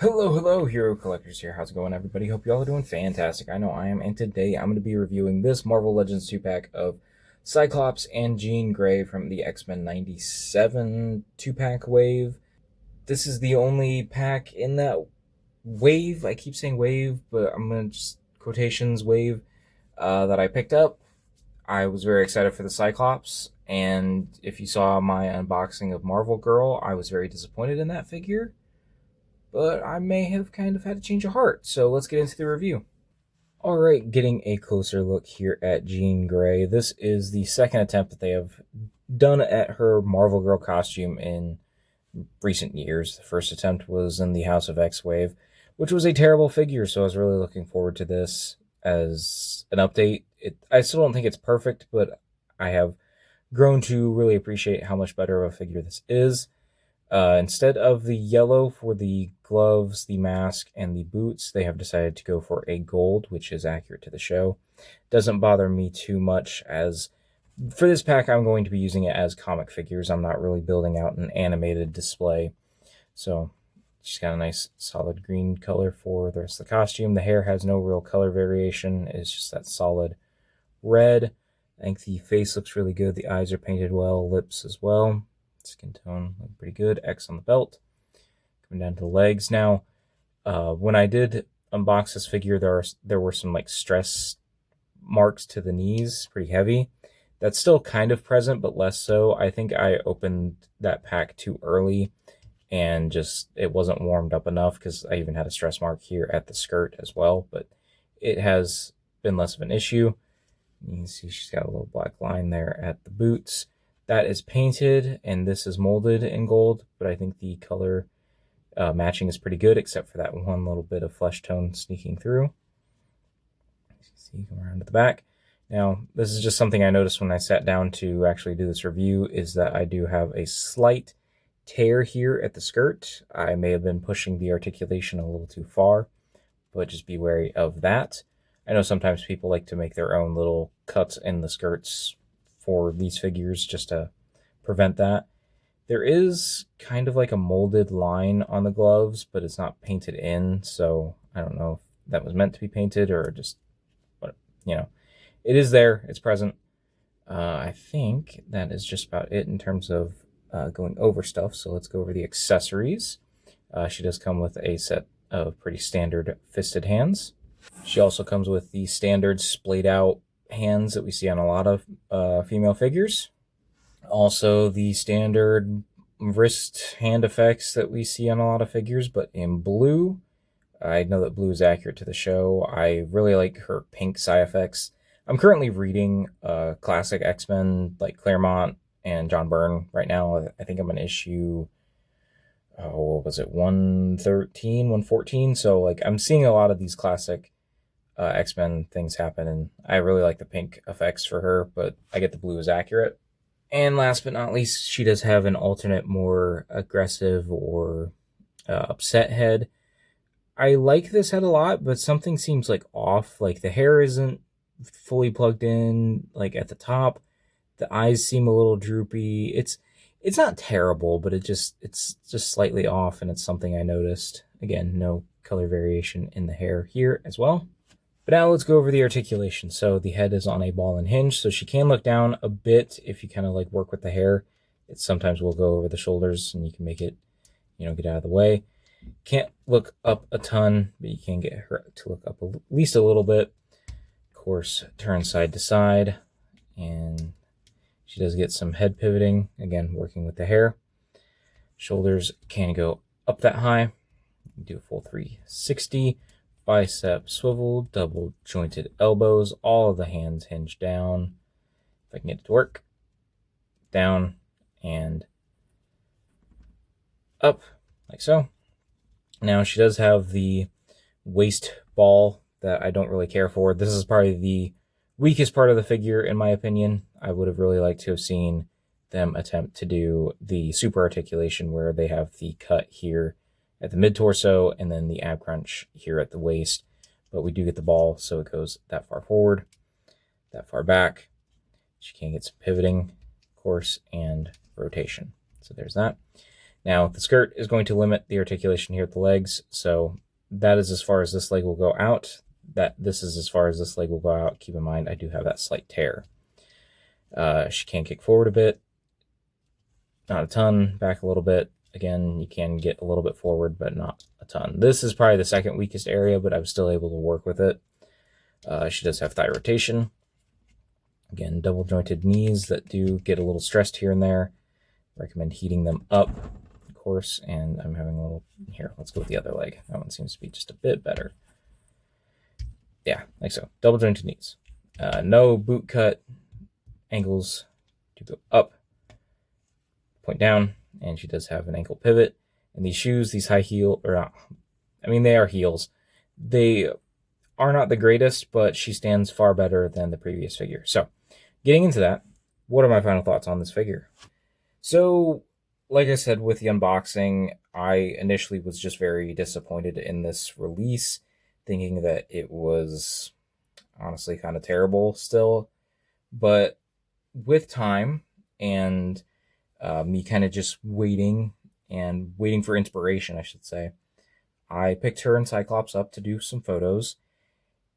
Hello, Hero Collectors here. How's it going, everybody? Hope you all are doing fantastic. I know I am, and today I'm going to be reviewing this Marvel Legends 2-pack of Cyclops and Jean Grey from the X-Men 97 2-pack wave. This is the only pack in that wave. I keep saying wave, but I'm going to just quotations wave that I picked up. I was very excited for the Cyclops, and if you saw my unboxing of Marvel Girl, I was very disappointed in that figure. But I may have kind of had a change of heart, so let's get into the review. Alright, getting a closer look here at Jean Grey. This is the second attempt that they have done at her Marvel Girl costume in recent years. The first attempt was in the House of X Wave, which was a terrible figure, so I was really looking forward to this as an update. I still don't think it's perfect, but I have grown to really appreciate how much better of a figure this is. Instead of the yellow for the gloves, the mask, and the boots, they have decided to go for a gold, which is accurate to the show. Doesn't bother me too much, as for this pack, I'm going to be using it as comic figures. I'm not really building out an animated display. So, she's got a nice solid green color for the rest of the costume. The hair has no real color variation. It's just that solid red. I think the face looks really good. The eyes are painted well, lips as well. Skin tone look pretty good. X on the belt. Coming down to the legs now. When I did unbox this figure, there were some like stress marks to the knees, pretty heavy. That's still kind of present, but less so. I think I opened that pack too early, and just it wasn't warmed up enough because I even had a stress mark here at the skirt as well. But it has been less of an issue. You can see she's got a little black line there at the boots. That is painted, and this is molded in gold, but I think the color matching is pretty good, except for that one little bit of flesh tone sneaking through. See, come around to the back. Now, this is just something I noticed when I sat down to actually do this review, is that I do have a slight tear here at the skirt. I may have been pushing the articulation a little too far, but just be wary of that. I know sometimes people like to make their own little cuts in the skirts for these figures just to prevent that. There is kind of like a molded line on the gloves, but it's not painted in, so I don't know if that was meant to be painted or just, but you know, it is there, it's present. I think that is just about it in terms of going over stuff, so let's go over the accessories. She does come with a set of pretty standard fisted hands. She also comes with the standard splayed out hands that we see on a lot of female figures. Also the standard wrist hand effects that we see on a lot of figures, but in blue. I know that blue is accurate to the show. I really like her pink side effects. I'm currently reading classic X-Men like Claremont and John Byrne right now. I think I'm on issue, what was it, 113, 114? So like I'm seeing a lot of these classic X-Men things happen, and I really like the pink effects for her, but I get the blue is accurate. And last but not least, she does have an alternate, more aggressive or upset head. I like this head a lot, but something seems like off. Like the hair isn't fully plugged in, like at the top. The eyes seem a little droopy. It's not terrible, but it's just slightly off, and it's something I noticed. Again, no color variation in the hair here as well. But now let's go over the articulation. So the head is on a ball and hinge, so she can look down a bit if you kind of like work with the hair. It sometimes will go over the shoulders, and you can make it, get out of the way. Can't look up a ton, but you can get her to look up at least a little bit. Of course, turn side to side, and she does get some head pivoting, again, working with the hair. Shoulders can go up that high. Do a full 360. Bicep swivel, double jointed elbows, all of the hands hinge down. If I can get it to work. Down and up, like so. Now she does have the waist ball that I don't really care for. This is probably the weakest part of the figure, in my opinion. I would have really liked to have seen them attempt to do the super articulation where they have the cut here at the mid-torso, and then the ab crunch here at the waist. But we do get the ball, so it goes that far forward, that far back. She can get some pivoting, of course, and rotation. So there's that. Now, the skirt is going to limit the articulation here at the legs, so that is as far as this leg will go out. This is as far as this leg will go out. Keep in mind, I do have that slight tear. She can kick forward a bit, not a ton, back a little bit. Again, you can get a little bit forward, but not a ton. This is probably the second weakest area, but I was still able to work with it. She does have thigh rotation. Again, double jointed knees that do get a little stressed here and there. Recommend heating them up, of course. And I'm having a little, here, let's go with the other leg. That one seems to be just a bit better. Yeah, like so. Double jointed knees. No boot cut. Ankles to go up, point down, and she does have an ankle pivot. And these shoes, these high heel, or not, I mean, they are heels. They are not the greatest, but she stands far better than the previous figure. So, getting into that, what are my final thoughts on this figure? So, like I said, with the unboxing, I initially was just very disappointed in this release, thinking that it was honestly kind of terrible still. But with time and me kind of just waiting for inspiration, I should say, I picked her and Cyclops up to do some photos.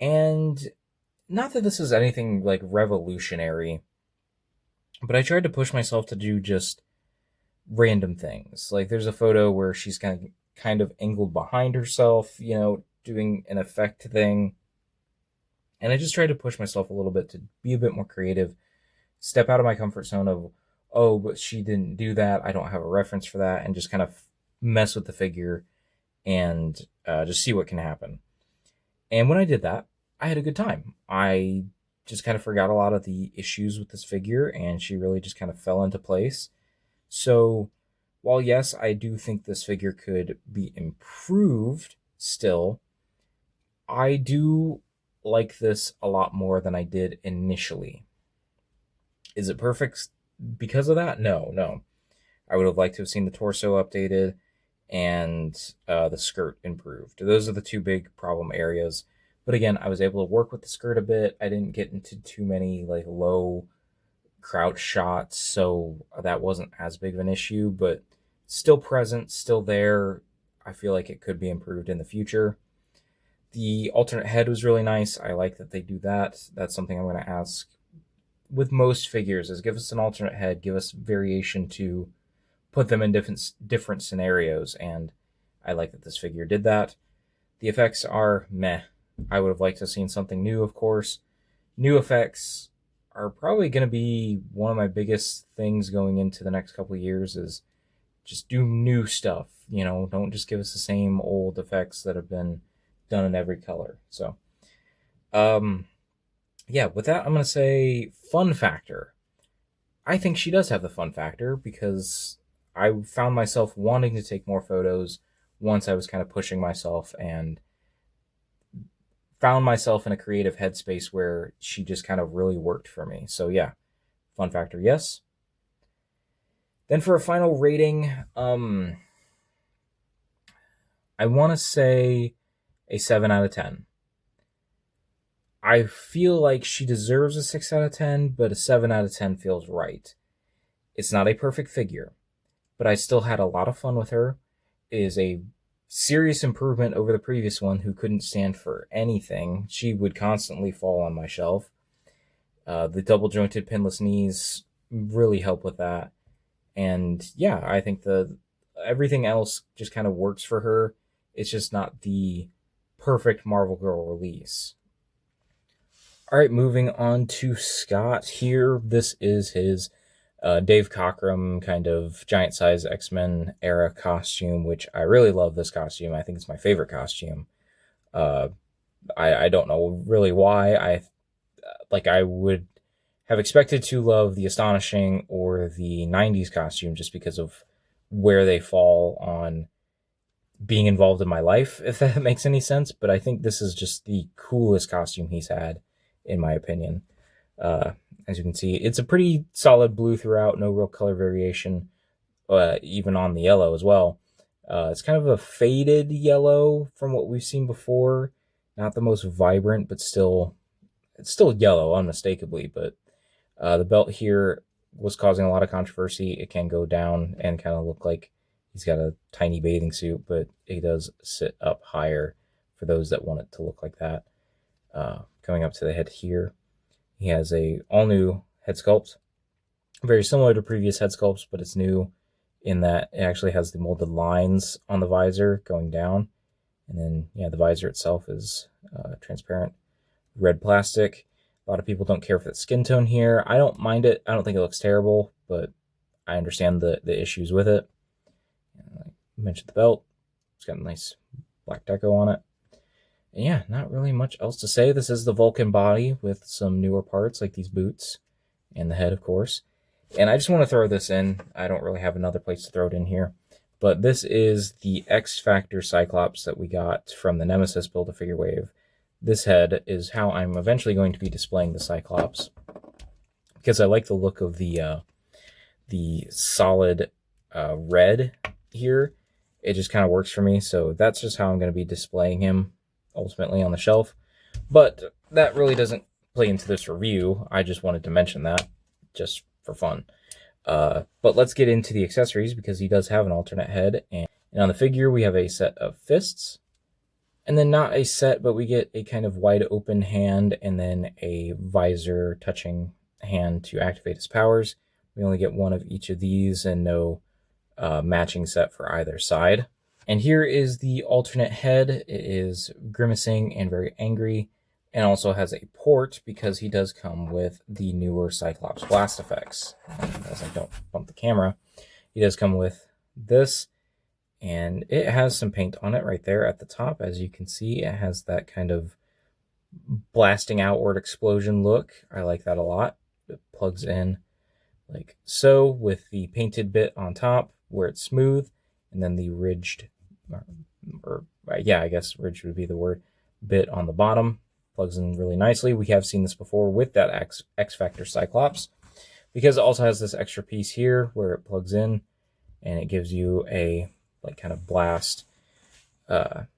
And not that this is anything like revolutionary, but I tried to push myself to do just random things. Like there's a photo where she's kind of angled behind herself, you know, doing an effect thing. And I just tried to push myself a little bit to be a bit more creative, step out of my comfort zone of, oh, but she didn't do that, I don't have a reference for that, and just kind of mess with the figure and just see what can happen. And when I did that, I had a good time. I just kind of forgot a lot of the issues with this figure, and she really just kind of fell into place. So, while yes, I do think this figure could be improved still, I do like this a lot more than I did initially. Is it perfect because of that? No. I would have liked to have seen the torso updated and the skirt improved. Those are the two big problem areas. But again, I was able to work with the skirt a bit. I didn't get into too many like low crouch shots, so that wasn't as big of an issue, but still present, still there. I feel like it could be improved in the future. The alternate head was really nice. I like that they do that. That's something I'm going to ask with most figures, is give us an alternate head, give us variation to put them in different scenarios, and I like that this figure did that. The effects are meh. I would have liked to have seen something new, of course. New effects are probably going to be one of my biggest things going into the next couple of years, is just do new stuff. You know, don't just give us the same old effects that have been done in every color. So, yeah, with that, I'm going to say fun factor. I think she does have the fun factor because I found myself wanting to take more photos once I was kind of pushing myself and found myself in a creative headspace where she just kind of really worked for me. So yeah, fun factor, yes. Then for a final rating, I want to say a 7 out of 10. I feel like she deserves a 6 out of 10, but a 7 out of 10 feels right. It's not a perfect figure, but I still had a lot of fun with her. It is a serious improvement over the previous one, who couldn't stand for anything. She would constantly fall on my shelf. The double jointed pinless knees really help with that. And yeah, I think everything else just kind of works for her. It's just not the perfect Marvel Girl release. All right, moving on to Scott here. This is his Dave Cockrum kind of giant size X-Men era costume, which I really love this costume. I think it's my favorite costume. I don't know really why. I would have expected to love the Astonishing or the 90s costume just because of where they fall on being involved in my life, if that makes any sense. But I think this is just the coolest costume he's had, in my opinion. As you can see, it's a pretty solid blue throughout, no real color variation, even on the yellow as well. It's kind of a faded yellow from what we've seen before. Not the most vibrant, but it's still yellow, unmistakably. But the belt here was causing a lot of controversy. It can go down and kind of look like He's got a tiny bathing suit, but he does sit up higher for those that want it to look like that. Coming up to the head here, he has a all-new head sculpt, very similar to previous head sculpts, but it's new in that it actually has the molded lines on the visor going down. And then, yeah, the visor itself is transparent red plastic. A lot of people don't care for the skin tone here. I don't mind it. I don't think it looks terrible, but I understand the issues with it. Like I mentioned, the belt. It's got a nice black deco on it. And yeah, not really much else to say. This is the Vulcan body with some newer parts like these boots and the head, of course. And I just want to throw this in. I don't really have another place to throw it in here. But this is the X Factor Cyclops that we got from the Nemesis Build-A-Figure wave. This head is how I'm eventually going to be displaying the Cyclops, because I like the look of the solid red here. It just kind of works for me, so that's just how I'm going to be displaying him ultimately on the shelf. But that really doesn't play into this review. I just wanted to mention that just for fun. But let's get into the accessories, because he does have an alternate head, and on the figure we have a set of fists. And then not a set, but we get a kind of wide open hand and then a visor touching hand to activate his powers. We only get one of each of these and no matching set for either side. And here is the alternate head. It is grimacing and very angry, and also has a port because he does come with the newer Cyclops blast effects. And as I don't bump the camera, he does come with this. And it has some paint on it right there at the top. As you can see, it has that kind of blasting outward explosion look. I like that a lot. It plugs in like so with the painted bit on top where it's smooth, and then the ridged, yeah, I guess ridged would be the word, bit on the bottom. Plugs in really nicely. We have seen this before with that X Factor Cyclops, because it also has this extra piece here where it plugs in and it gives you a like kind of blast effect.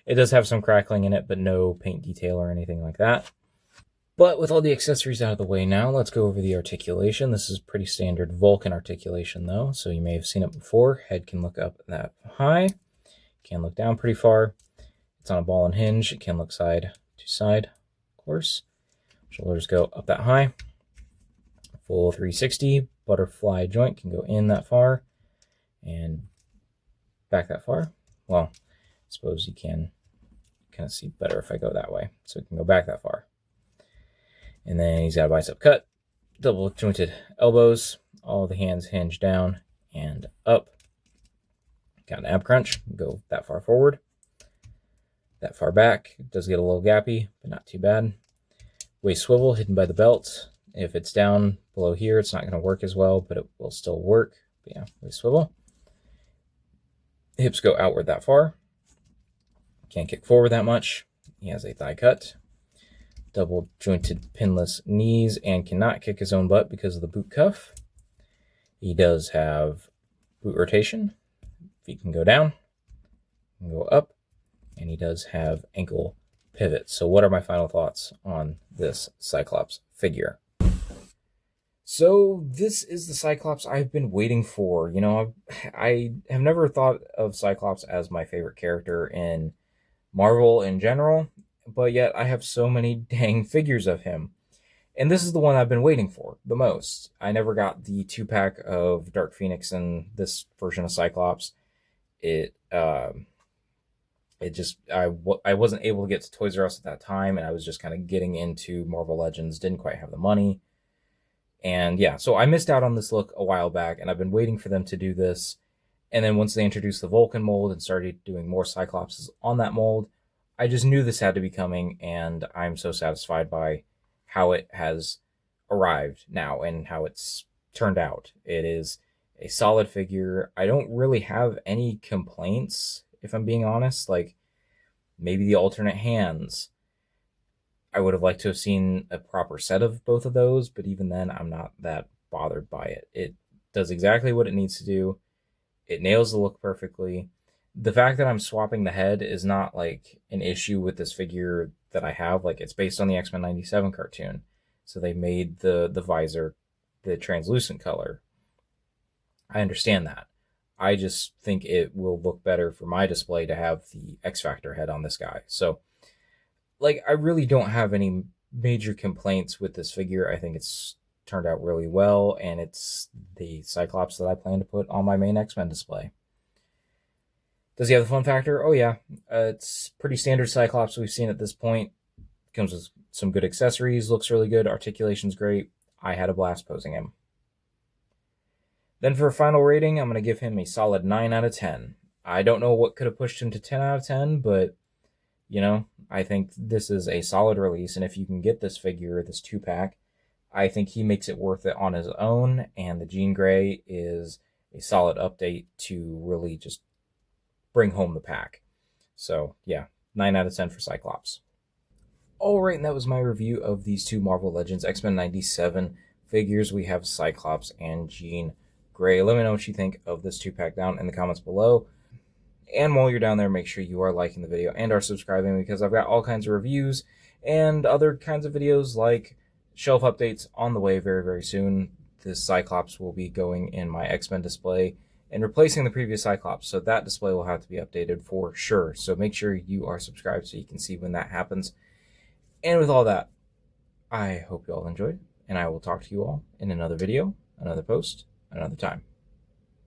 It does have some crackling in it, but no paint detail or anything like that. But with all the accessories out of the way now, let's go over the articulation. This is pretty standard Vulcan articulation though, so you may have seen it before. Head can look up that high, can look down pretty far. It's on a ball and hinge. It can look side to side, of course. Shoulders go up that high. Full 360. Butterfly joint can go in that far and back that far. Well, I suppose you can kind of see better if I go that way. So it can go back that far. And then he's got a bicep cut, double jointed elbows, all the hands hinge down and up. Got an ab crunch, go that far forward, that far back. It does get a little gappy, but not too bad. Waist swivel hidden by the belt. If it's down below here, it's not going to work as well, but it will still work. But yeah, waist swivel. Hips go outward that far. Can't kick forward that much. He has a thigh cut. Double jointed pinless knees and cannot kick his own butt because of the boot cuff. He does have boot rotation. Feet can go down, can go up, and he does have ankle pivot. So what are my final thoughts on this Cyclops figure? So this is the Cyclops I've been waiting for. You know, I have never thought of Cyclops as my favorite character in Marvel in general, but yet I have so many dang figures of him. And this is the one I've been waiting for the most. I never got the 2-pack of Dark Phoenix and this version of Cyclops. I wasn't able to get to Toys R Us at that time, and I was just kind of getting into Marvel Legends, didn't quite have the money. And yeah, so I missed out on this look a while back, and I've been waiting for them to do this. And then once they introduced the Vulcan mold and started doing more Cyclopses on that mold, I just knew this had to be coming, and I'm so satisfied by how it has arrived now and how it's turned out. It is a solid figure. I don't really have any complaints, if I'm being honest. Like, maybe the alternate hands. I would have liked to have seen a proper set of both of those, but even then, I'm not that bothered by it. It does exactly what it needs to do. It nails the look perfectly. The fact that I'm swapping the head is not like an issue with this figure that I have. Like, it's based on the X-Men 97 cartoon. So they made the visor the translucent color. I understand that. I just think it will look better for my display to have the X Factor head on this guy. So, like, I really don't have any major complaints with this figure. I think it's turned out really well, and it's the Cyclops that I plan to put on my main X-Men display. Does he have the fun factor? Oh, yeah. It's pretty standard Cyclops we've seen at this point. Comes with some good accessories, looks really good, articulation's great. I had a blast posing him. Then for a final rating, I'm going to give him a solid 9 out of 10. I don't know what could have pushed him to 10 out of 10, but, you know, I think this is a solid release, and if you can get this figure, this 2-pack, I think he makes it worth it on his own, and the Jean Grey is a solid update to really just bring home the pack. So, yeah, 9 out of 10 for Cyclops. Alright, and that was my review of these two Marvel Legends X-Men 97 figures. We have Cyclops and Jean Grey. Let me know what you think of this 2-pack down in the comments below. And while you're down there, make sure you are liking the video and are subscribing, because I've got all kinds of reviews and other kinds of videos like shelf updates on the way very, very soon. This Cyclops will be going in my X-Men display and replacing the previous Cyclops, so that display will have to be updated for sure. So make sure you are subscribed so you can see when that happens. And with all that, I hope you all enjoyed, and I will talk to you all in another video, another post, another time.